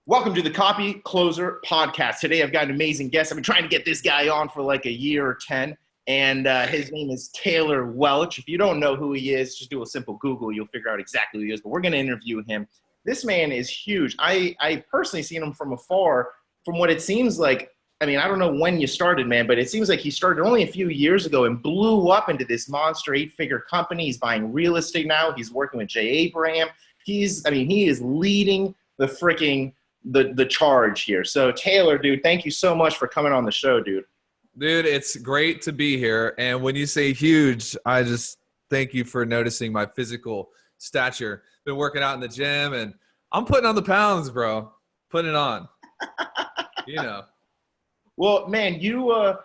Welcome to the Copy Closer podcast. Today I've got an amazing guest. I've been trying to get this guy on for like a year or 10, and his name is Taylor Welch. If you don't know who he is, just do a simple Google. You'll figure out exactly who he is, but we're going to interview him. This man is huge. I personally seen him from afar. From what it seems like, I mean, I don't know when you started, man, but it seems like he started only a few years ago and blew up into this monster 8-figure company. He's buying real estate now. He's working with Jay Abraham. He is leading the freaking the charge here. So Taylor, dude, thank you so much for coming on the show, dude. Dude, it's great to be here. And when you say huge, I just thank you for noticing my physical stature. Been working out in the gym and I'm putting on the pounds, bro. Putting it on. You know. Well, man, you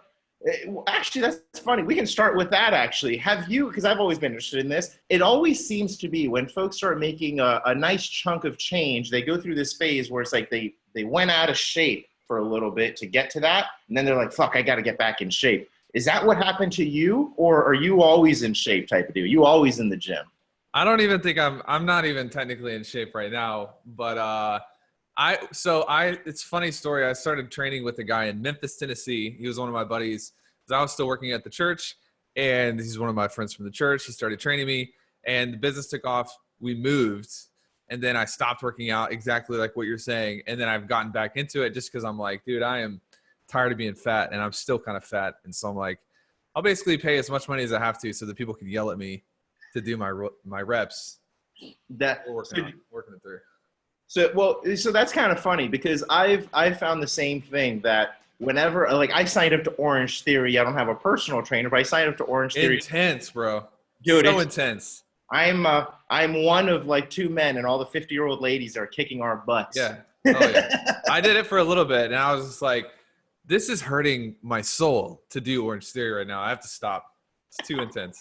actually, that's funny. We can start with that, actually. Have you, because I've always been interested in this, it always seems to be when folks start making a nice chunk of change, they go through this phase where it's like they went out of shape for a little bit to get to that, and then they're like, fuck, I got to get back in shape. Is that what happened to you, or are you always in shape type of dude? You always in the gym? I don't even think I'm not even technically in shape right now, but it's a funny story. I started training with a guy in Memphis, Tennessee. He was one of my buddies. I was still working at the church, and he's one of my friends from the church. He started training me, and the business took off. We moved, and then I stopped working out exactly like what you're saying, and then I've gotten back into it just because I'm like, dude, I am tired of being fat, and I'm still kind of fat. And so I'm like, I'll basically pay as much money as I have to so that people can yell at me to do my reps. Working it through. So that's kind of funny because I've found the same thing that whenever, like, I signed up to Orange Theory. I don't have a personal trainer, but I signed up to Orange Theory. Intense, bro. Dude, so intense. I'm one of like two men, and all the 50-year-old ladies are kicking our butts. Yeah. Oh, yeah. I did it for a little bit, and I was just like, this is hurting my soul to do Orange Theory right now. I have to stop. It's too intense.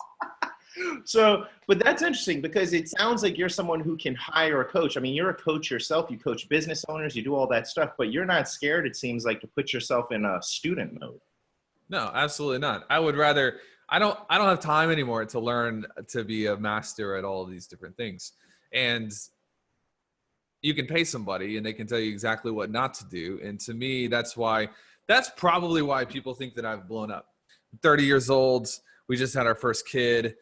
So, but that's interesting because it sounds like you're someone who can hire a coach. I mean, you're a coach yourself. You coach business owners. You do all that stuff, but you're not scared, it seems like, to put yourself in a student mode. No, absolutely not. I would rather, I don't have time anymore to learn to be a master at all of these different things. And you can pay somebody and they can tell you exactly what not to do. And to me, that's probably why people think that I've blown up. I'm 30 years old. We just had our first kid.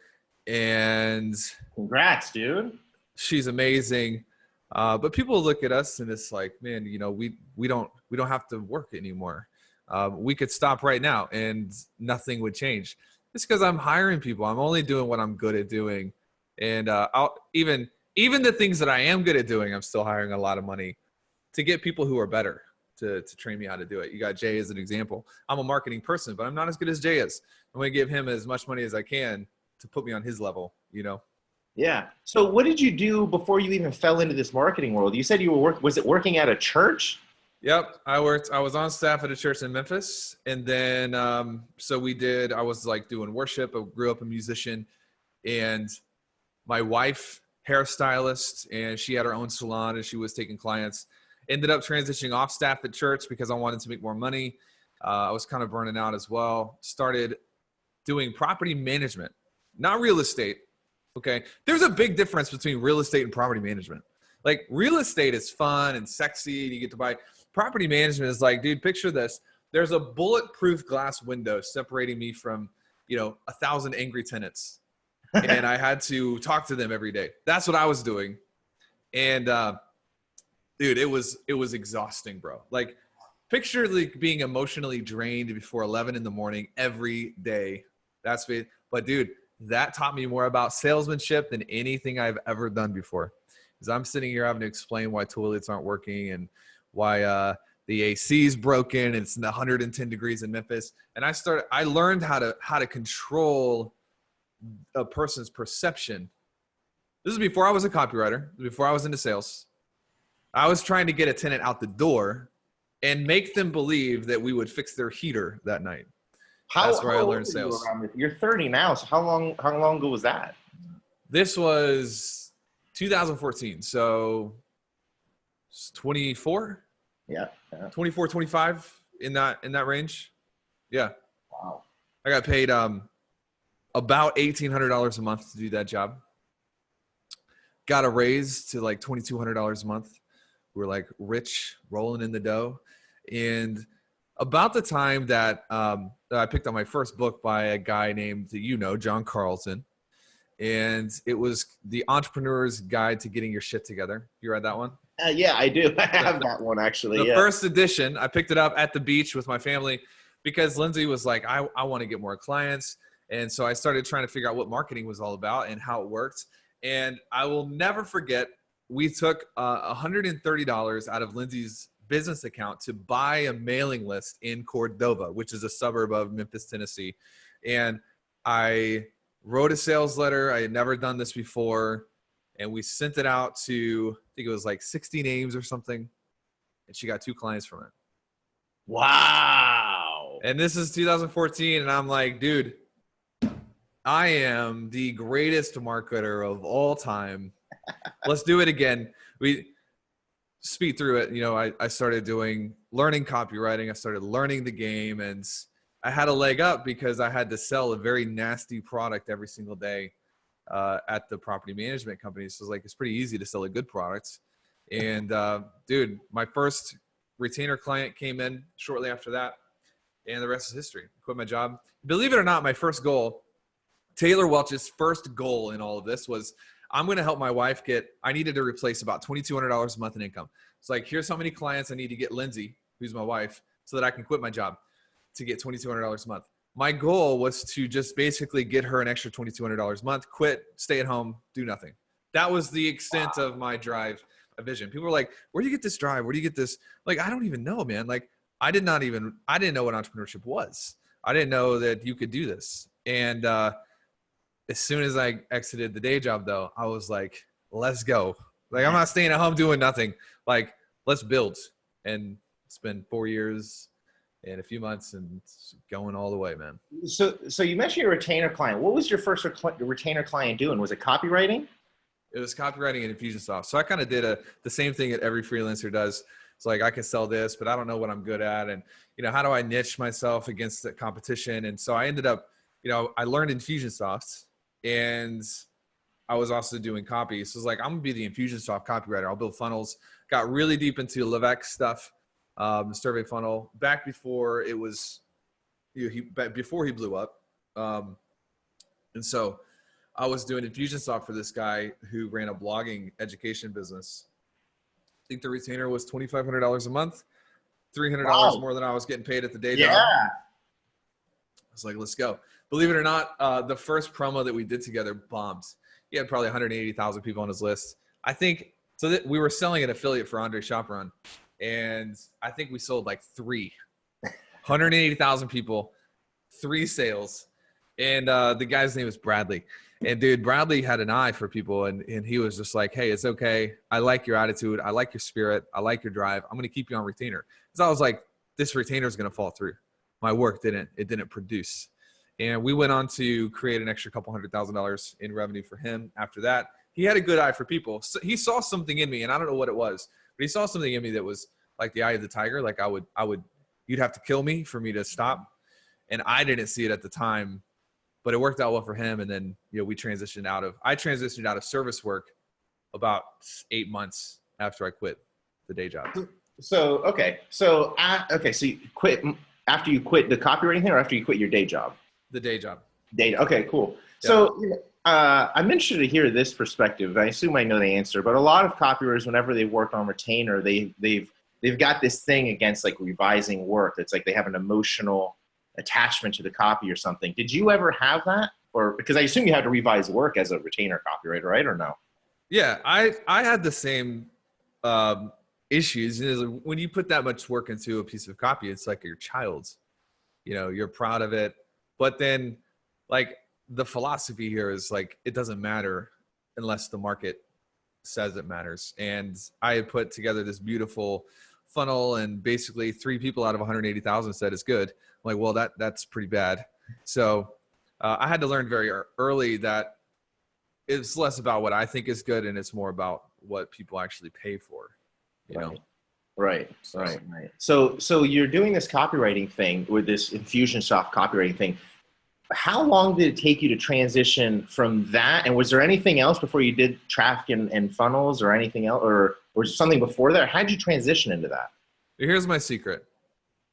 And congrats, dude. She's amazing. But people look at us and it's like, man, you know, we don't have to work anymore. We could stop right now and nothing would change. It's because I'm hiring people. I'm only doing what I'm good at doing. And I'll even the things that I am good at doing, I'm still hiring a lot of money to get people who are better to train me how to do it. You got Jay as an example. I'm a marketing person, but I'm not as good as Jay is. I'm going to give him as much money as I can to put me on his level, you know? Yeah. So what did you do before you even fell into this marketing world? You said you were was it working at a church? Yep. I was on staff at a church in Memphis. And then, I was like doing worship. I grew up a musician, and my wife, hairstylist, and she had her own salon and she was taking clients. Ended up transitioning off staff at church because I wanted to make more money. I was kind of burning out as well. Started doing property management. Not real estate, okay? There's a big difference between real estate and property management. Like, real estate is fun and sexy, and you get to buy. Property management is like, dude, picture this. There's a bulletproof glass window separating me from, 1,000 angry tenants, and I had to talk to them every day. That's what I was doing, and dude, it was exhausting, bro. Like, picture like being emotionally drained before 11 in the morning every day. That's it. But dude, that taught me more about salesmanship than anything I've ever done before. Because I'm sitting here having to explain why toilets aren't working and why the AC is broken and it's 110 degrees in Memphis. And I learned how to control a person's perception. This is before I was a copywriter, before I was into sales. I was trying to get a tenant out the door and make them believe that we would fix their heater that night. That's where I learned sales. You're 30 now, so how long ago was that? This was 2014, so 24? Yeah. 24, 25, in that range. Yeah. Wow. I got paid about $1,800 a month to do that job. Got a raise to like $2,200 a month. We were like rich, rolling in the dough. And about the time that I picked up my first book by a guy named, John Carlton. And it was The Entrepreneur's Guide to Getting Your Shit Together. You read that one? Yeah, I do. I have that one actually. The first edition, I picked it up at the beach with my family because Lindsay was like, I want to get more clients. And so I started trying to figure out what marketing was all about and how it worked. And I will never forget, we took $130 out of Lindsay's business account to buy a mailing list in Cordova, which is a suburb of Memphis, Tennessee. And I wrote a sales letter. I had never done this before. And we sent it out to, I think it was like 60 names or something. And she got 2 clients from it. Wow. And this is 2014. And I'm like, dude, I am the greatest marketer of all time. Let's do it again. We speed through it. I started learning copywriting. I started learning the game, and I had a leg up because I had to sell a very nasty product every single day at the property management company. So it's pretty easy to sell a good product. And dude, my first retainer client came in shortly after that, and the rest is history. Quit my job. Believe it or not, my first goal, Taylor Welch's first goal in all of this was, I'm going to help my wife I needed to replace about $2,200 a month in income. It's like, here's how many clients I need to get Lindsay, who's my wife, so that I can quit my job to get $2,200 a month. My goal was to just basically get her an extra $2,200 a month, quit, stay at home, do nothing. That was the extent of my drive, my vision. People were like, where do you get this drive? Where do you get this? Like, I don't even know, man. Like, I didn't know what entrepreneurship was. I didn't know that you could do this. And, as soon as I exited the day job, though, I was like, let's go. Like, I'm not staying at home doing nothing. Like, let's build. And it's been 4 years and a few months, and it's going all the way, man. So you mentioned your retainer client. What was your first retainer client doing? Was it copywriting? It was copywriting and Infusionsoft. So I kind of did the same thing that every freelancer does. It's like, I can sell this, but I don't know what I'm good at. And, how do I niche myself against the competition? And so I ended up, I learned Infusionsoft. And I was also doing copy. So it's like, I'm gonna be the Infusionsoft copywriter. I'll build funnels. Got really deep into Levesque stuff, the survey funnel, back before it was, before he blew up. And so I was doing Infusionsoft for this guy who ran a blogging education business. I think the retainer was $2,500 a month, $300 more than I was getting paid at the day job. I was like, let's go. Believe it or not, the first promo that we did together bombed. He had probably 180,000 people on his list. I think, so that we were selling an affiliate for Andre Chaperon, and I think we sold like 3. 180,000 people, 3 sales. And the guy's name was Bradley. And dude, Bradley had an eye for people, and he was just like, hey, it's okay. I like your attitude. I like your spirit. I like your drive. I'm going to keep you on retainer. So I was like, this retainer is going to fall through. My work didn't produce. And we went on to create an extra couple $100,000 in revenue for him. After that, he had a good eye for people. So he saw something in me, and I don't know what it was, but he saw something in me that was like the eye of the tiger. Like you'd have to kill me for me to stop. And I didn't see it at the time, but it worked out well for him. And then, I transitioned out of service work about 8 months after I quit the day job. So you quit after you quit the copywriting thing, or after you quit your day job? The day job. Okay, cool. Yeah. So I'm interested to hear this perspective. I assume I know the answer, but a lot of copywriters, whenever they work on retainer, they've got this thing against like revising work. It's like they have an emotional attachment to the copy or something. Did you ever have that? Or because I assume you had to revise work as a retainer copywriter, right? Or no? Yeah, I had the same issues. When you put that much work into a piece of copy, it's like your child's. You're proud of it. But then, like, the philosophy here is like, it doesn't matter unless the market says it matters. And I had put together this beautiful funnel, and basically 3 people out of 180,000 said it's good. I'm like, well, that's pretty bad. So I had to learn very early that it's less about what I think is good, and it's more about what people actually pay for. Right. So you're doing this copywriting thing with this Infusionsoft copywriting thing. how long did it take you to transition from that? And was there anything else before you did traffic and funnels or anything else, or something before that? How did you transition into that? Here's my secret.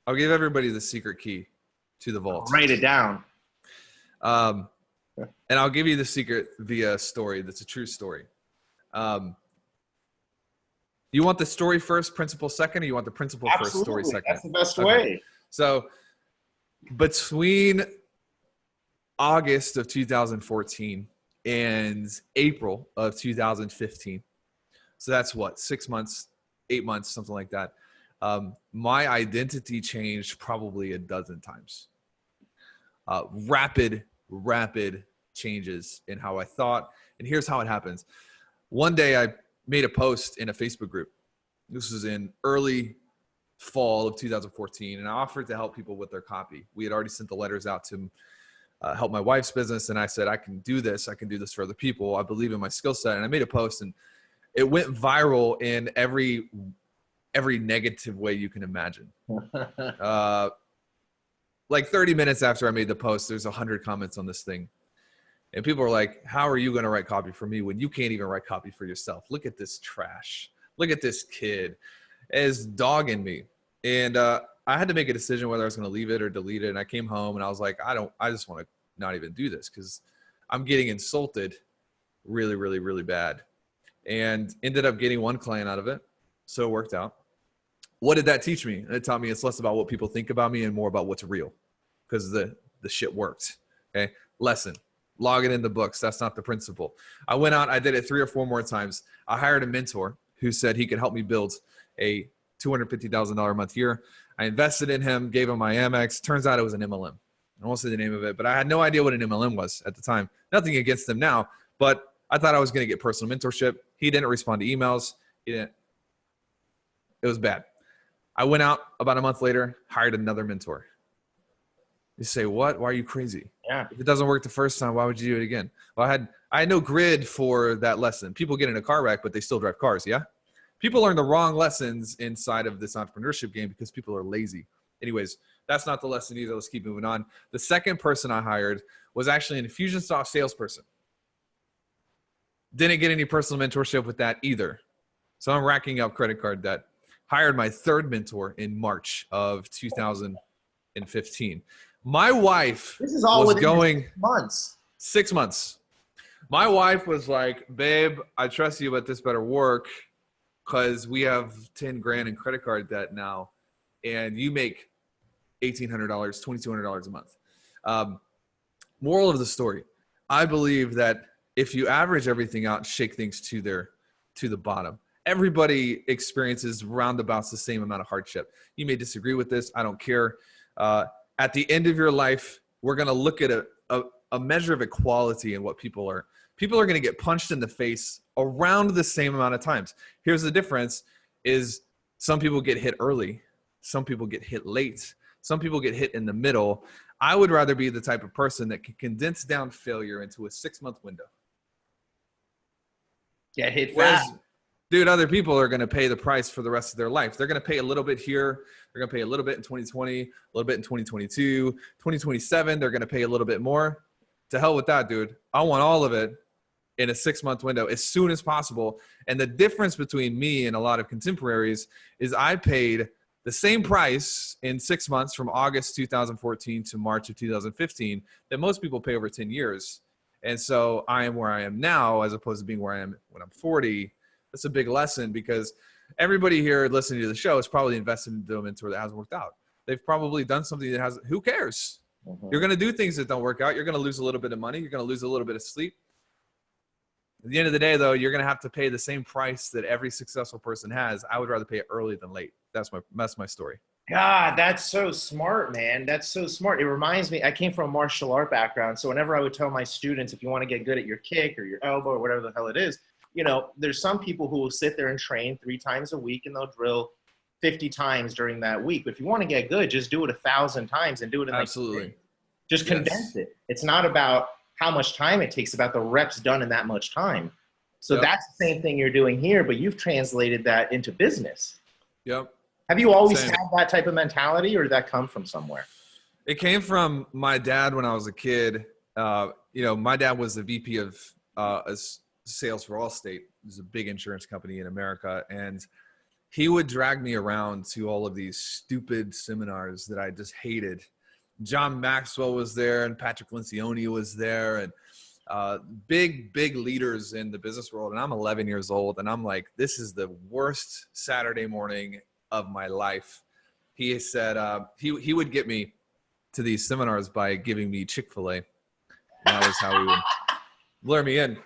I'll give everybody the secret key to the vault. Write it down. And I'll give you the secret via story. That's a true story. You want the story first, principle second, or you want the principle first, story second? That's the best way. So between August of 2014 and April of 2015, so that's what, 6 months, 8 months, something like that. My identity changed probably a dozen times. Rapid changes in how I thought. And here's how it happens. One day I made a post in a Facebook group. This was in early fall of 2014. And I offered to help people with their copy. We had already sent the letters out to help my wife's business. And I said, I can do this. I can do this for other people. I believe in my skill set. And I made a post, and it went viral in every negative way you can imagine. Like 30 minutes after I made the post, there's 100 comments on this thing. And people are like, how are you going to write copy for me when you can't even write copy for yourself? Look at this trash. Look at this kid. It's dogging me. And I had to make a decision whether I was going to leave it or delete it. And I came home and I was like, I just want to not even do this because I'm getting insulted really, really, really bad. And ended up getting one client out of it. So it worked out. What did that teach me? It taught me it's less about what people think about me and more about what's real, because the shit worked. Okay. Lesson. Log it in the books. That's not the principle. I went out. I did it 3 or 4 more times. I hired a mentor who said he could help me build a $250,000 a month year. I invested in him, gave him my Amex. Turns out it was an MLM. I won't say the name of it, but I had no idea what an MLM was at the time. Nothing against them now, but I thought I was going to get personal mentorship. He didn't respond to emails. It was bad. I went out about a month later, hired another mentor. You say, what? Why are you crazy? Yeah. If it doesn't work the first time, why would you do it again? Well, I had no grid for that lesson. People get in a car wreck, but they still drive cars. Yeah. People learn the wrong lessons inside of this entrepreneurship game because people are lazy. Anyways, that's not the lesson either. Let's keep moving on. The second person I hired was actually an Infusionsoft salesperson. Didn't get any personal mentorship with that either. So I'm racking up credit card debt. Hired my third mentor in March of 2015. My wife was going 6 months. 6 months. My wife was like, babe, I trust you, but this better work because we have 10 grand in credit card debt now. And you make $1,800, $2,200 a month. Moral of the story. I believe that if you average everything out and shake things to the bottom, everybody experiences roundabouts the same amount of hardship. You may disagree with this. I don't care. At the end of your life, we're going to look at a measure of equality in what people are. People are going to get punched in the face around the same amount of times. Here's the difference is some people get hit early. Some people get hit late. Some people get hit in the middle. I would rather be the type of person that can condense down failure into a 6-month window. Get hit fast. Dude, other people are going to pay the price for the rest of their life. They're going to pay a little bit here. They're going to pay a little bit in 2020, a little bit in 2022, 2027. They're going to pay a little bit more. To hell with that, dude. I want all of it in a 6-month window as soon as possible. And the difference between me and a lot of contemporaries is I paid the same price in 6 months from August 2014 to March of 2015 that most people pay over 10 years. And so I am where I am now as opposed to being where I am when I'm 40. That's a big lesson because everybody here listening to the show is probably invested into a mentor that hasn't worked out. They've probably done something that hasn't. Who cares? Mm-hmm. You're going to do things that don't work out. You're going to lose a little bit of money. You're going to lose a little bit of sleep. At the end of the day, though, you're going to have to pay the same price that every successful person has. I would rather pay it early than late. That's my story. God, that's so smart, man. That's so smart. It reminds me, I came from a martial art background. So whenever I would tell my students, if you want to get good at your kick or your elbow or whatever the hell it is, you know, there's some people who will sit there and train 3 times a week and they'll drill 50 times during that week. But if you want to get good, just do it 1,000 times and do it in absolutely. Just condense it. It's not about how much time it takes, about the reps done in that much time. So that's the same thing you're doing here, but you've translated that into business. Yep. Have you always had that type of mentality or did that come from somewhere? It came from my dad when I was a kid. My dad was the VP of sales for Allstate. It was a big insurance company in America. And he would drag me around to all of these stupid seminars that I just hated. John Maxwell was there and Patrick Lencioni was there, and big leaders in the business world. And I'm 11 years old and I'm like, this is the worst Saturday morning of my life. He said he would get me to these seminars by giving me Chick-fil-A. That was how he would lure me in.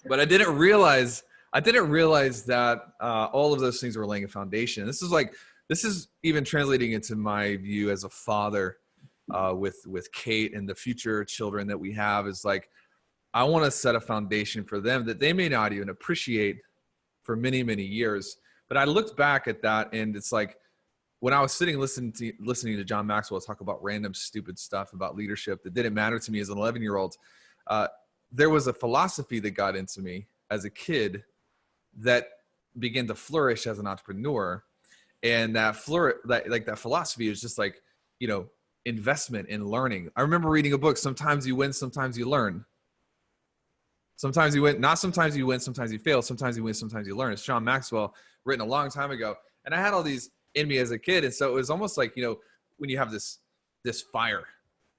But I didn't realize that all of those things were laying a foundation. This is even translating into my view as a father with Kate and the future children that we have. Is like, I want to set a foundation for them that they may not even appreciate for many, many years. But I looked back at that, and it's like, when I was sitting listening to John Maxwell talk about random stupid stuff about leadership that didn't matter to me as an 11-year-old, there was a philosophy that got into me as a kid that began to flourish as an entrepreneur. And that philosophy is just like, investment in learning. I remember reading a book, Sometimes You Win, Sometimes You Learn. Sometimes you win, not sometimes you win, sometimes you fail, sometimes you win, sometimes you learn. It's John Maxwell, written a long time ago. And I had all these in me as a kid. And so it was almost like, when you have this fire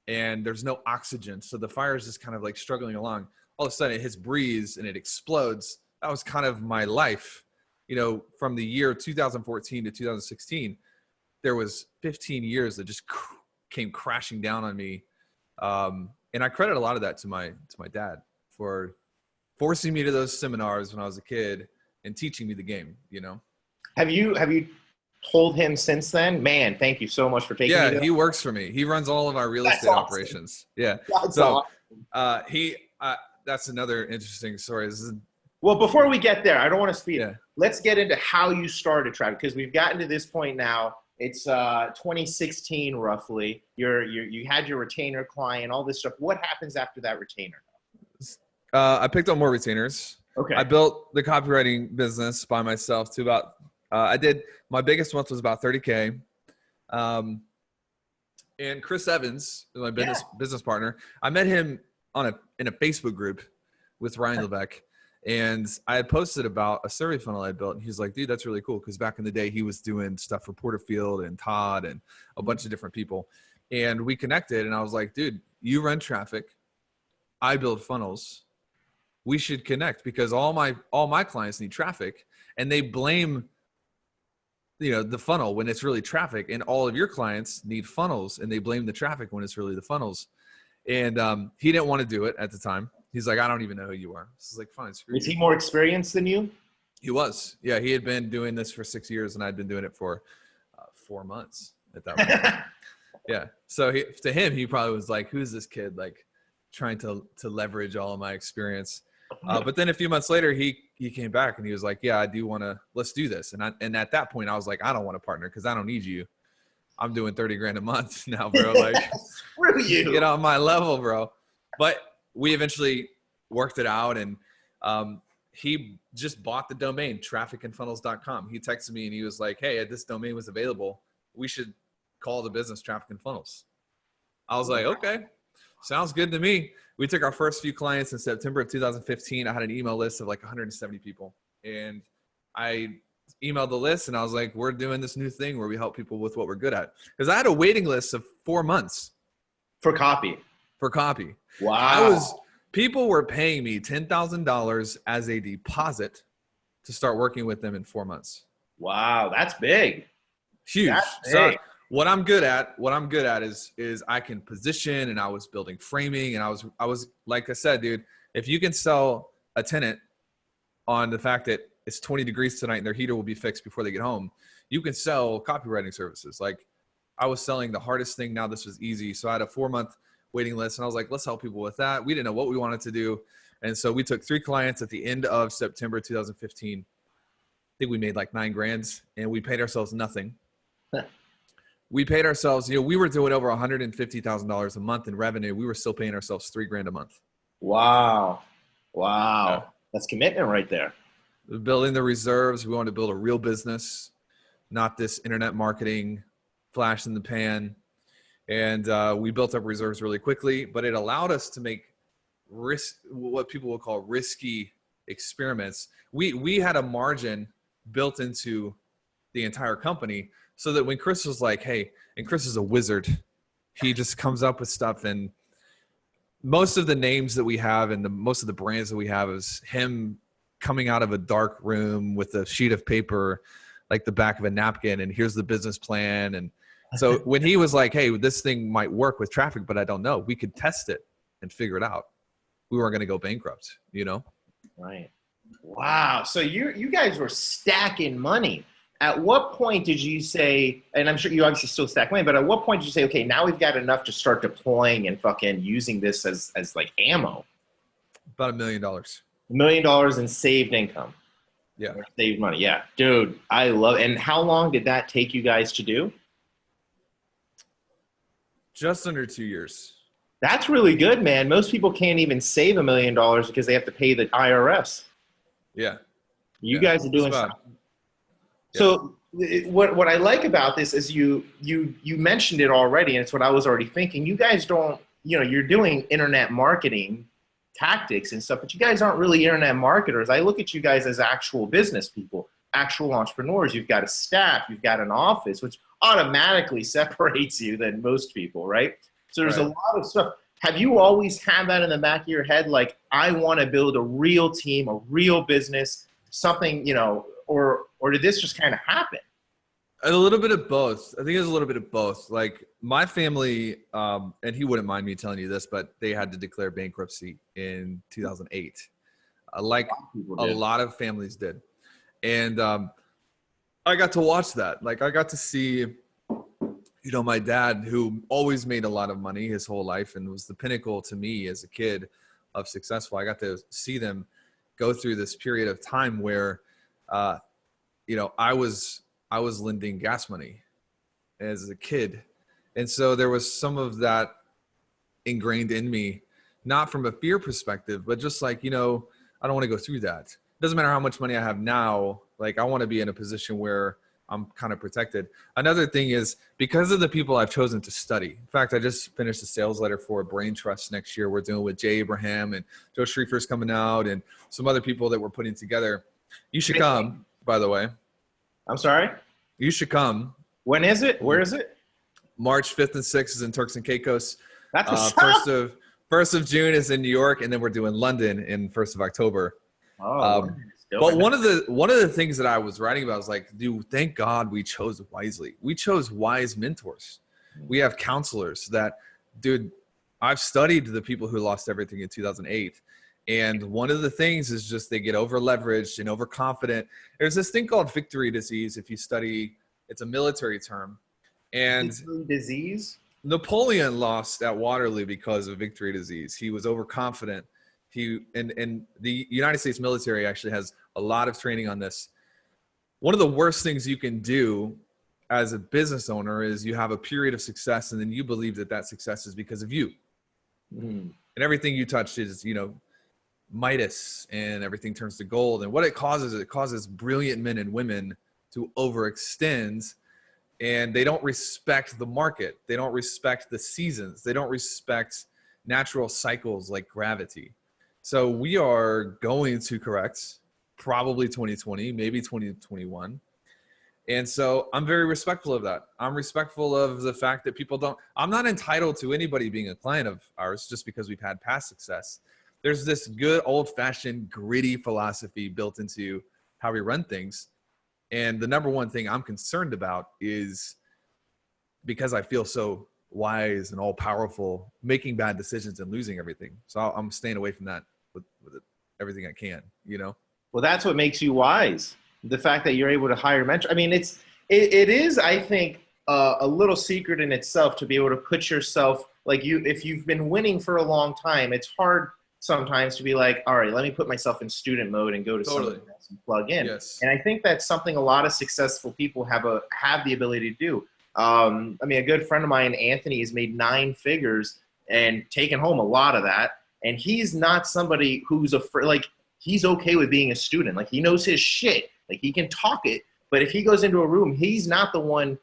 and there's no oxygen, so the fire is just kind of like struggling along. All of a sudden it hits breeze and it explodes. That was kind of my life, from the year 2014 to 2016. There was 15 years that just came crashing down on me. And I credit a lot of that to my dad for forcing me to those seminars when I was a kid and teaching me the game, Have you told him since then, man, thank you so much for taking me? Yeah, he works for me. He runs all of our real estate operations. Yeah. That's awesome. That's another interesting story. Well, before we get there, I don't want to speed. Yeah. Let's get into how you started Travis, because we've gotten to this point now. It's 2016 roughly. You had your retainer client, all this stuff. What happens after that retainer? I picked up more retainers. Okay. I built the copywriting business by myself to about, my biggest month was about 30K. And Chris Evans, my business partner, I met him in a Facebook group with Ryan Levesque. And I had posted about a survey funnel I built. And he's like, dude, that's really cool. Because back in the day, he was doing stuff for Porterfield and Todd and a bunch of different people. And we connected. And I was like, dude, you run traffic. I build funnels. We should connect, because all my clients need traffic, and they blame, the funnel when it's really traffic, and all of your clients need funnels and they blame the traffic when it's really the funnels. And he didn't want to do it at the time. He's like, I don't even know who you are. This is like, fine. Is he more experienced than you? He was. Yeah. He had been doing this for 6 years and I'd been doing it for 4 months at that point. Yeah. So to him, he probably was like, who's this kid? Like trying to leverage all of my experience. But then a few months later, he came back and he was like, yeah, I do want to, let's do this. And at that point I was like, I don't want to partner because I don't need you. I'm doing 30 grand a month now, bro. Like, screw you. Get on my level, bro. But we eventually worked it out, and he just bought the domain, trafficandfunnels.com. He texted me and he was like, hey, this domain was available. We should call the business Traffic and Funnels. I was like, okay, sounds good to me. We took our first few clients in September of 2015. I had an email list of like 170 people. And I emailed the list and I was like, we're doing this new thing where we help people with what we're good at. Because I had a waiting list of 4 months. For copy. Wow. People were paying me $10,000 as a deposit to start working with them in 4 months. Wow. That's big. Huge. That's big. So what I'm good at is I can position, and I was building framing, and I was like I said, dude, if you can sell a tenant on the fact that it's 20 degrees tonight and their heater will be fixed before they get home, you can sell copywriting services. Like I was selling the hardest thing. Now this was easy. So I had a 4-month waiting list and I was like, let's help people with that. We didn't know what we wanted to do. And so we took 3 clients at the end of September 2015. I think we made like 9 grand and we paid ourselves nothing. We paid ourselves, we were doing over $150,000 a month in revenue. We were still paying ourselves 3 grand a month. Wow. Yeah. That's commitment right there. Building the reserves. We wanted to build a real business, not this internet marketing flash in the pan. And we built up reserves really quickly, but it allowed us to make what people will call risky experiments. We had a margin built into the entire company so that when Chris was like, hey, and Chris is a wizard, he just comes up with stuff, and most of the names that we have and most of the brands that we have is him coming out of a dark room with a sheet of paper, like the back of a napkin, and here's the business plan. And so when he was like, hey, this thing might work with traffic, but I don't know, we could test it and figure it out. We weren't going to go bankrupt, you know? Right. Wow. So you guys were stacking money. At what point did you say, and I'm sure you obviously still stack money, but at what point did you say, okay, now we've got enough to start deploying and fucking using this as like ammo? About $1 million. $1 million in saved income. Yeah. Or saved money. Yeah. Dude, I love it. And how long did that take you guys to do? Just under 2 years. That's really good, man. Most people can't even save $1 million because they have to pay the IRS. Yeah. You guys are doing something. So what I like about this is you mentioned it already, and it's what I was already thinking. You guys don't, you're doing internet marketing tactics and stuff, but you guys aren't really internet marketers. I look at you guys as actual business people, actual entrepreneurs. You've got a staff, you've got an office, which automatically separates you than most people, right? So there's a lot of stuff. Have you always had that in the back of your head? Like, I want to build a real team, a real business, something, or did this just kind of happen? A little bit of both. I think it's a little bit of both. Like my family, and he wouldn't mind me telling you this, but they had to declare bankruptcy in 2008. Like a lot of families did. And I got to watch that. Like I got to see, my dad, who always made a lot of money his whole life and was the pinnacle to me as a kid of successful. I got to see them go through this period of time where, I was lending gas money as a kid. And so there was some of that ingrained in me, not from a fear perspective, but just like, I don't want to go through that. It doesn't matter how much money I have now. Like I want to be in a position where I'm kind of protected. Another thing is because of the people I've chosen to study. In fact, I just finished a sales letter for a brain trust next year. We're doing with Jay Abraham, and Joe Schrieffer's coming out, and some other people that we're putting together. You should come, by the way. I'm sorry? You should come. When is it? Where is it? March 5th and 6th is in Turks and Caicos. That's what's up. 1st of June is in New York, and then we're doing London in 1st of October. But one of the things that I was writing about was like, dude, thank God we chose wisely. We chose wise mentors. We have counselors that, dude, I've studied the people who lost everything in 2008. And one of the things is just they get over leveraged and overconfident. There's this thing called victory disease. If you study, it's a military term. And victory disease? Napoleon lost at Waterloo because of victory disease. He was overconfident. And the United States military actually has a lot of training on this. One of the worst things you can do as a business owner is you have a period of success and then you believe that success is because of you. And everything you touch is, Midas, and everything turns to gold. And what it causes brilliant men and women to overextend, and they don't respect the market. They don't respect the seasons. They don't respect natural cycles like gravity. So we are going to correct probably 2020, maybe 2021. And so I'm very respectful of that. I'm respectful of the fact that I'm not entitled to anybody being a client of ours just because we've had past success. There's this good old fashioned gritty philosophy built into how we run things. And the number one thing I'm concerned about is, because I feel so wise and all powerful, making bad decisions and losing everything. So I'm staying away from that with everything I can, Well, that's what makes you wise. The fact that you're able to hire mentors. I mean, it is, I think, a little secret in itself to be able to put yourself, like if you've been winning for a long time, it's hard sometimes to be like, all right, let me put myself in student mode and go to something else and plug in. Yes. And I think that's something a lot of successful people have the ability to do. I mean, a good friend of mine, Anthony, has made 9 figures and taken home a lot of that. And he's not somebody who's afraid, like he's okay with being a student. Like he knows his shit, like he can talk it, but if he goes into a room, he's not the one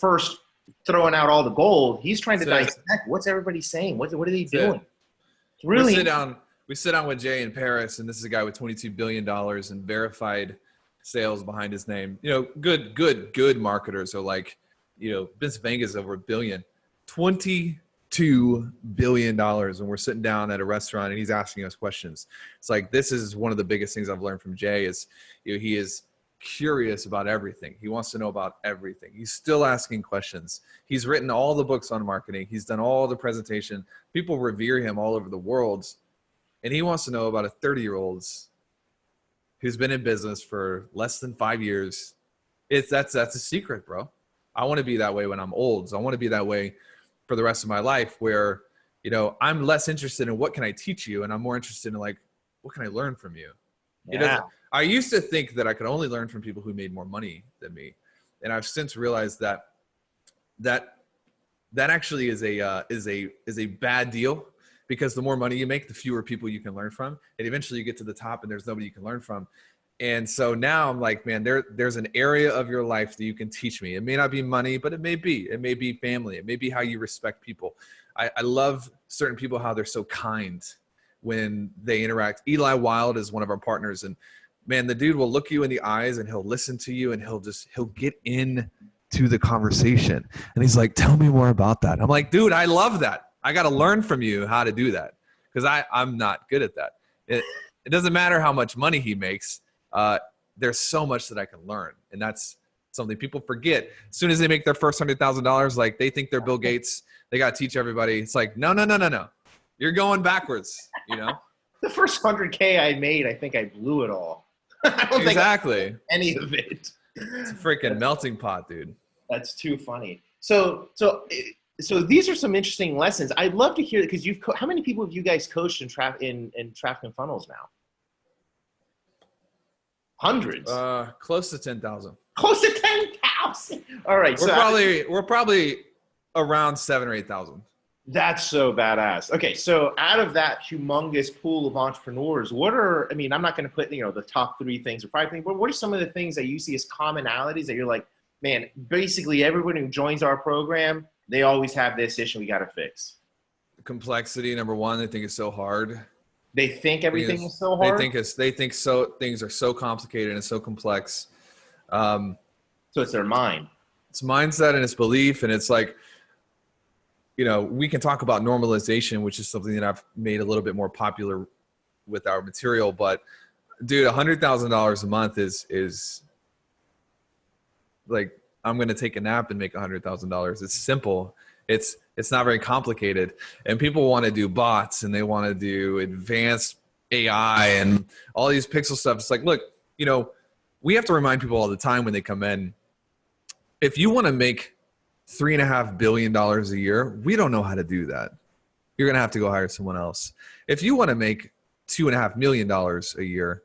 first throwing out all the gold. He's trying to That's it. dissect what's everybody saying. What are they That's doing? it. It's really We sit down with Jay in Paris, and this is a guy with $22 billion in verified sales behind his name. You know, good marketers are like, you know, Vince Vega's over $1 billion, $22 billion. And we're sitting down at a restaurant and he's asking us questions. It's like, this is one of the biggest things I've learned from Jay is, you know, he is curious about everything. He wants to know about everything. He's still asking questions. He's written all the books on marketing. He's done all the presentation. People revere him all over the world. And he wants to know about a 30-year-old who's been in business for less than 5 years. That's a secret, bro. I want to be that way when I'm old. So I want to be that way for the rest of my life where, you know, I'm less interested in what can I teach you, and I'm more interested in like, what can I learn from you? yeah. I used to think that I could only learn from people who made more money than me. And I've since realized that actually is a bad deal, because the more money you make, the fewer people you can learn from. And eventually you get to the top and there's nobody you can learn from. And so now I'm like, man, there's an area of your life that you can teach me. It may not be money, but it may be family. It may be how you respect people. I love certain people, how they're so kind when they interact. Eli Wild is one of our partners, and man, the dude will look you in the eyes and he'll listen to you and he'll get in to the conversation. And he's like, tell me more about that. I'm like, dude, I love that. I got to learn from you how to do that, because I'm not good at that. It doesn't matter how much money he makes. There's so much that I can learn. And that's something people forget. As soon as they make their first $100,000, like they think they're Bill Gates. They got to teach everybody. It's like, no. You're going backwards, you know? The first 100K I made, I think I blew it all. I don't think I did any of it. It's a freaking melting pot, dude. That's too funny. So these are some interesting lessons. I'd love to hear, because how many people have you guys coached in traffic and funnels now? Hundreds. Close to 10,000. Close to 10,000. All right. We're probably around 7,000 or 8,000. That's so badass. Okay, so out of that humongous pool of entrepreneurs, I'm not going to put, the top 3 things or 5 things, but what are some of the things that you see as commonalities that you're like, man, basically everyone who joins our program, they always have this issue we got to fix? Complexity, number one. They think it's so hard. They think everything is so hard? They think things are so complicated and so complex. So it's their mind. It's mindset and it's belief. And it's like, we can talk about normalization, which is something that I've made a little bit more popular with our material. But dude, $100,000 a month is like, I'm going to take a nap and make $100,000. It's simple. It's not very complicated. And people want to do bots and they want to do advanced AI and all these pixel stuff. It's like, look, we have to remind people all the time when they come in, if you want to make $3.5 billion a year, we don't know how to do that. You're going to have to go hire someone else. If you want to make $2.5 million a year,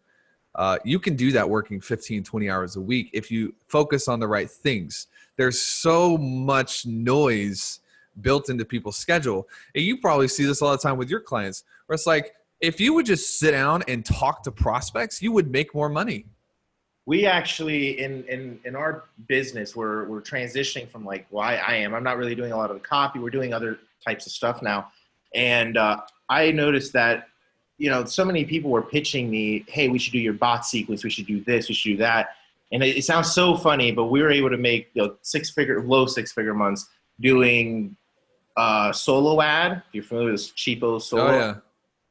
you can do that working 15, 20 hours a week if you focus on the right things. There's so much noise built into people's schedule. And you probably see this all the time with your clients, where it's like, if you would just sit down and talk to prospects, you would make more money. We actually, in our business, we're transitioning from like, I'm not really doing a lot of the copy. We're doing other types of stuff now. And I noticed that, so many people were pitching me, hey, we should do your bot sequence. We should do this. We should do that. And it sounds so funny, but we were able to make low 6-figure months doing solo ad. If you're familiar with cheapo solo,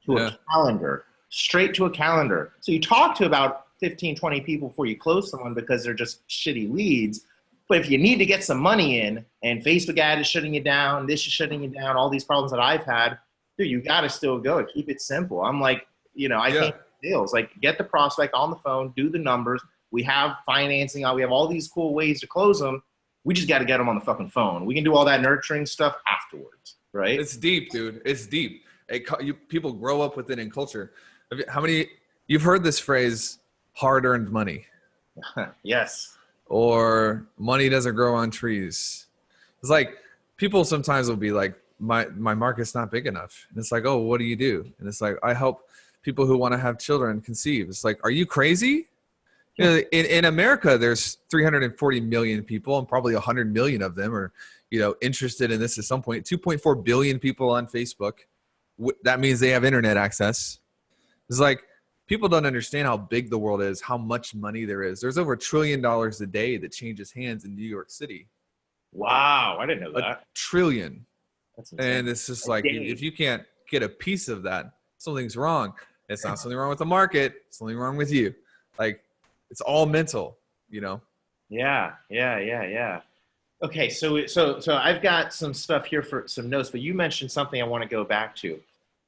a calendar, straight to a calendar. So you talk to about 15, 20 people before you close someone because they're just shitty leads. But if you need to get some money in and Facebook ad is shutting you down, this is shutting you down, all these problems that I've had, dude, you got to still go. Keep it simple. I'm like, I think deals, like get the prospect on the phone, do the numbers. We have financing. We have all these cool ways to close them. We just got to get them on the fucking phone. We can do all that nurturing stuff afterwards, right? It's deep, dude. It's deep. People grow up with it in culture. You've heard this phrase, hard-earned money? Yes. Or money doesn't grow on trees. It's like people sometimes will be like, my market's not big enough. And it's like, oh, what do you do? And it's like, I help people who want to have children conceive. It's like, are you crazy? You know, in America, there's 340 million people, and probably 100 million of them are, you know, interested in this at some point. 2.4 billion people on Facebook. That means they have internet access. It's like, people don't understand how big the world is, how much money there is. There's over $1 trillion a day that changes hands in New York City. Wow, I didn't know that. $1 trillion. That's insane. And it's just like, if you can't get a piece of that, something's wrong. It's not something wrong with the market. It's something wrong with you. Like, it's all mental, you know? Yeah. Okay, so I've got some stuff here for some notes, but you mentioned something I want to go back to,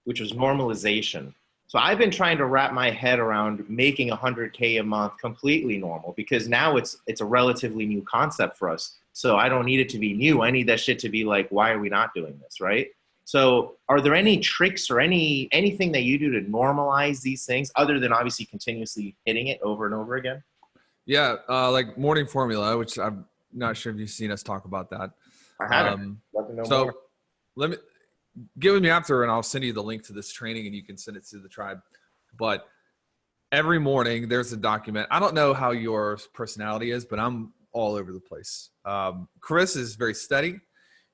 which was normalization. So I've been trying to wrap my head around making 100K a month completely normal, because now it's a relatively new concept for us. So I don't need it to be new. I need that shit to be like, why are we not doing this, right? So are there any tricks or anything that you do to normalize these things other than obviously continuously hitting it over and over again? Yeah, like morning formula, which I'm not sure if you've seen us talk about that. I haven't. Love to know more. Let me get with me after, and I'll send you the link to this training, and you can send it to the tribe. But every morning there's a document. I don't know how your personality is, but I'm all over the place. Chris is very steady.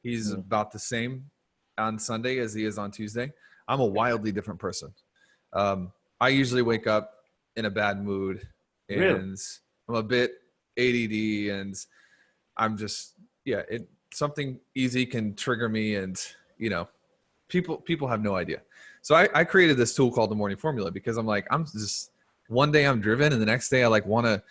He's about the same on Sunday as he is on Tuesday. I'm a wildly different person. I usually wake up in a bad mood, and really? I'm a bit ADD, and I'm just, something easy can trigger me, and, you know, people have no idea. So I created this tool called the morning formula, because I'm like, I'm just, one day I'm driven, and the next day I like want to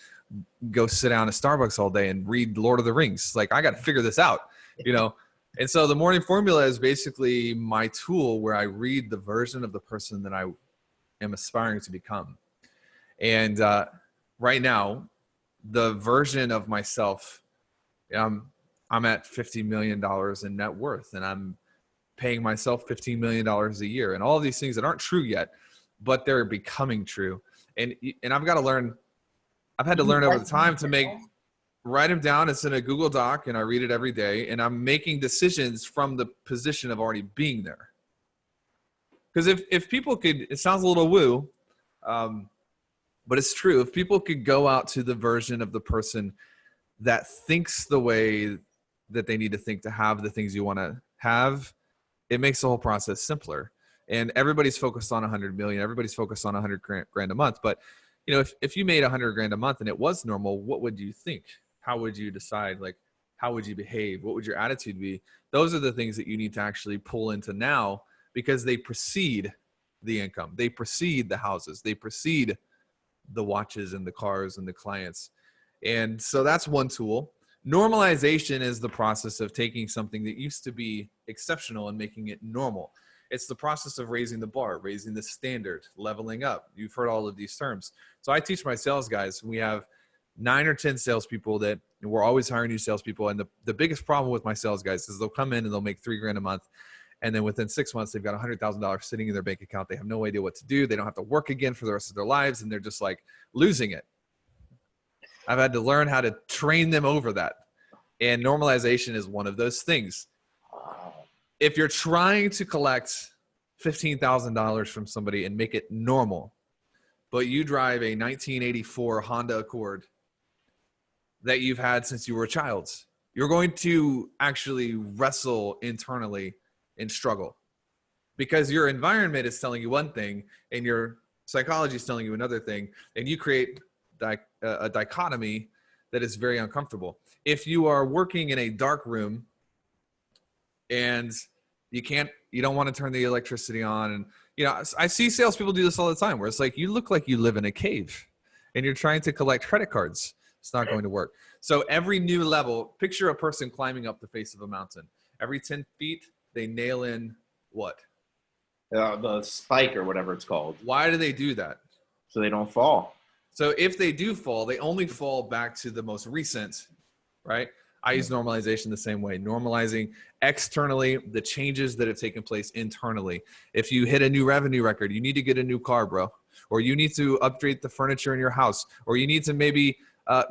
go sit down at Starbucks all day and read Lord of the Rings. Like, I got to figure this out, you know? And so the morning formula is basically my tool where I read the version of the person that I am aspiring to become. And right now, the version of myself, I'm at $50 million in net worth, and I'm paying myself $15 million a year, and all of these things that aren't true yet, but they're becoming true. And I've got to learn, I've had to learn over the time to write them down. It's in a Google Doc, and I read it every day, and I'm making decisions from the position of already being there. Because if people could, it sounds a little woo, but it's true. If people could go out to the version of the person that thinks the way that they need to think to have the things you want to have, it makes the whole process simpler. And everybody's focused on 100 million. Everybody's focused on 100 grand a month. But, you know, if you made 100 grand a month and it was normal, what would you think? How would you decide? Like, how would you behave? What would your attitude be? Those are the things that you need to actually pull into now, because they precede the income. They precede the houses. They precede the watches and the cars and the clients. And so that's one tool. Normalization is the process of taking something that used to be exceptional and making it normal. It's the process of raising the bar, raising the standard, leveling up. You've heard all of these terms. So I teach my sales guys. We have 9 or 10 salespeople that we're always hiring new salespeople. And the biggest problem with my sales guys is they'll come in and they'll make $3 grand a month. And then within 6 months, they've got $100,000 sitting in their bank account. They have no idea what to do. They don't have to work again for the rest of their lives. And they're just like losing it. I've had to learn how to train them over that. And normalization is one of those things. If you're trying to collect $15,000 from somebody and make it normal, but you drive a 1984 Honda Accord that you've had since you were a child, you're going to actually wrestle internally and struggle, because your environment is telling you one thing and your psychology is telling you another thing, and you create a dichotomy that is very uncomfortable. If you are working in a dark room and you don't want to turn the electricity on, and you know, I see salespeople do this all the time, where it's like, you look like you live in a cave and you're trying to collect credit cards. It's not going to work. So every new level, picture a person climbing up the face of a mountain. Every 10 feet, they nail in what? The spike or whatever it's called. Why do they do that? So they don't fall. So if they do fall, they only fall back to the most recent, right? I use normalization the same way, normalizing externally the changes that have taken place internally. If you hit a new revenue record, you need to get a new car, bro. Or you need to upgrade the furniture in your house. Or you need to maybe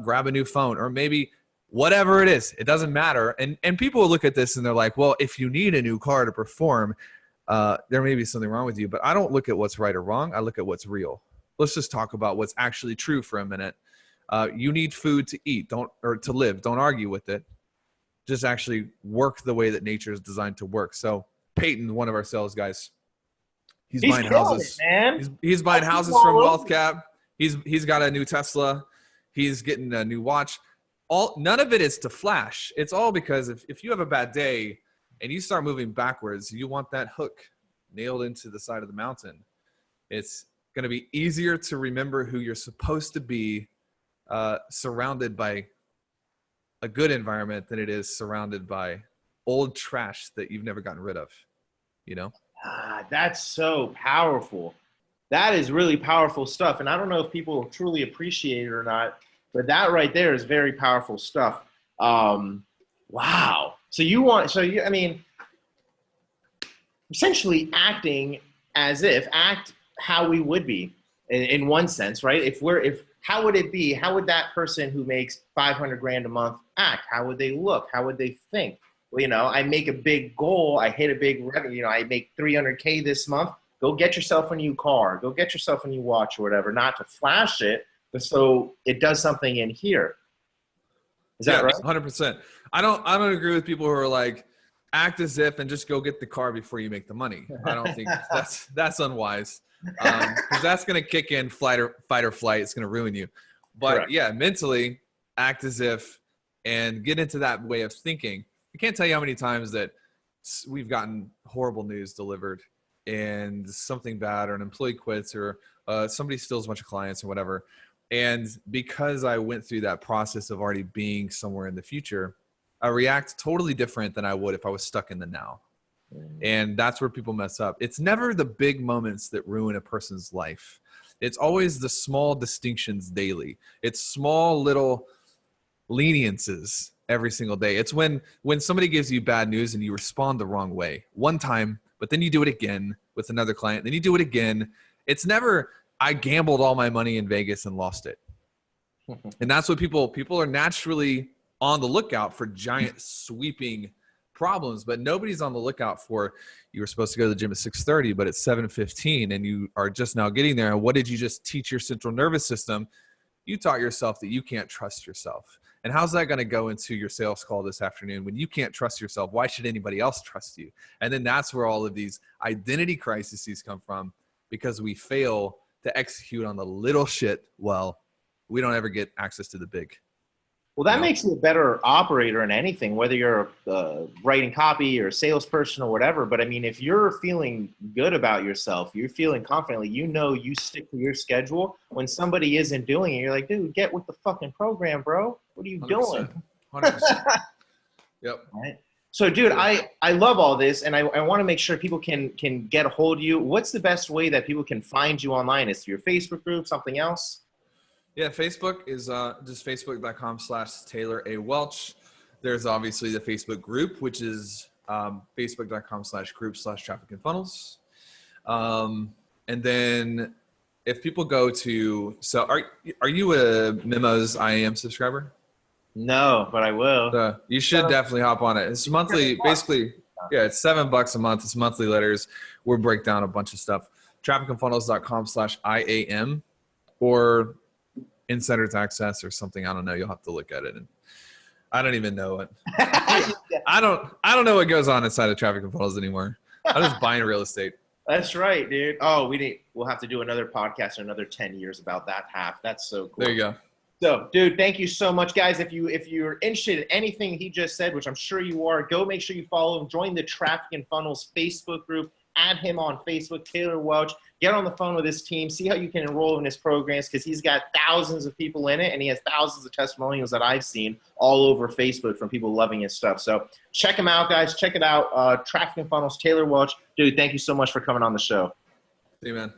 grab a new phone, or maybe whatever it is. It doesn't matter. And people will look at this and they're like, well, if you need a new car to perform, there may be something wrong with you. But I don't look at what's right or wrong. I look at what's real. Let's just talk about what's actually true for a minute. You need food to eat, or to live. Don't argue with it. Just actually work the way that nature is designed to work. So Peyton, one of our sales guys, he's buying houses. It, man. He's buying houses from Wealth Cap. He's got a new Tesla. He's getting a new watch. None of it is to flash. It's all because if you have a bad day and you start moving backwards, you want that hook nailed into the side of the mountain. It's going to be easier to remember who you're supposed to be, surrounded by a good environment, than it is surrounded by old trash that you've never gotten rid of, you know? That's so powerful. That is really powerful stuff. And I don't know if people truly appreciate it or not, but that right there is very powerful stuff. Wow. I mean, essentially acting act how we would be in one sense, right? How would it be? How would that person who makes 500 grand a month act? How would they look? How would they think? Well, you know, I make a big goal. I hit a big revenue. You know, I make 300K this month. Go get yourself a new car. Go get yourself a new watch or whatever. Not to flash it, but so it does something in here. Is that right? 100%. I don't agree with people who are like, act as if and just go get the car before you make the money. I don't think that's unwise. Because that's going to kick in fight or flight. It's going to ruin you. But correct. Yeah, mentally act as if and get into that way of thinking. I can't tell you how many times that we've gotten horrible news delivered and something bad, or an employee quits, or somebody steals a bunch of clients or whatever. And because I went through that process of already being somewhere in the future, I react totally different than I would if I was stuck in the now. And that's where people mess up. It's never the big moments that ruin a person's life. It's always the small distinctions daily. It's small little leniences every single day. It's when somebody gives you bad news and you respond the wrong way one time, but then you do it again with another client, then you do it again. It's never, I gambled all my money in Vegas and lost it. And that's what people are naturally on the lookout for, giant sweeping problems, but nobody's on the lookout for, you were supposed to go to the gym at 6:30, but it's 7:15 and you are just now getting there. And what did you just teach your central nervous system? You taught yourself that you can't trust yourself. And how's that going to go into your sales call this afternoon? When you can't trust yourself, why should anybody else trust you? And then that's where all of these identity crises come from, because we fail to execute on the little shit well. We don't ever get access to the big. Well, that makes you a better operator in anything, whether you're writing copy or a salesperson or whatever. But I mean, if you're feeling good about yourself, you're feeling confidently, you know, you stick to your schedule. When somebody isn't doing it, you're like, dude, get with the fucking program, bro. What are you 100%, doing? 100%. Yep. Right. So, dude, I love all this, and I want to make sure people can get a hold of you. What's the best way that people can find you online? Is it your Facebook group, something else? Yeah, Facebook is just facebook.com/Taylor A. Welch. There's obviously the Facebook group, which is facebook.com/group/traffic and funnels. And then if people go to, so are you a Memos IAM subscriber? No, but I will. You should definitely hop on it. It's monthly, basically. Yeah, it's $7 a month. It's monthly letters. We'll break down a bunch of stuff. trafficandfunnels.com/IAM or Insider's Access or something. I don't know. You'll have to look at it. And I don't even know it. I don't know what goes on inside of Traffic and Funnels anymore. I'm just buying real estate. That's right, dude. Oh, we'll have to do another podcast in another 10 years about that half. That's so cool. There you go. So, dude, thank you so much, guys. If you're interested in anything he just said, which I'm sure you are, go make sure you follow him. Join the Traffic and Funnels Facebook group. Add him on Facebook, Taylor Welch. Get on the phone with his team. See how you can enroll in his programs, because he's got thousands of people in it, and he has thousands of testimonials that I've seen all over Facebook from people loving his stuff. So check him out, guys. Check it out. Traffic and Funnels, Taylor Welch. Dude, thank you so much for coming on the show. See you, man.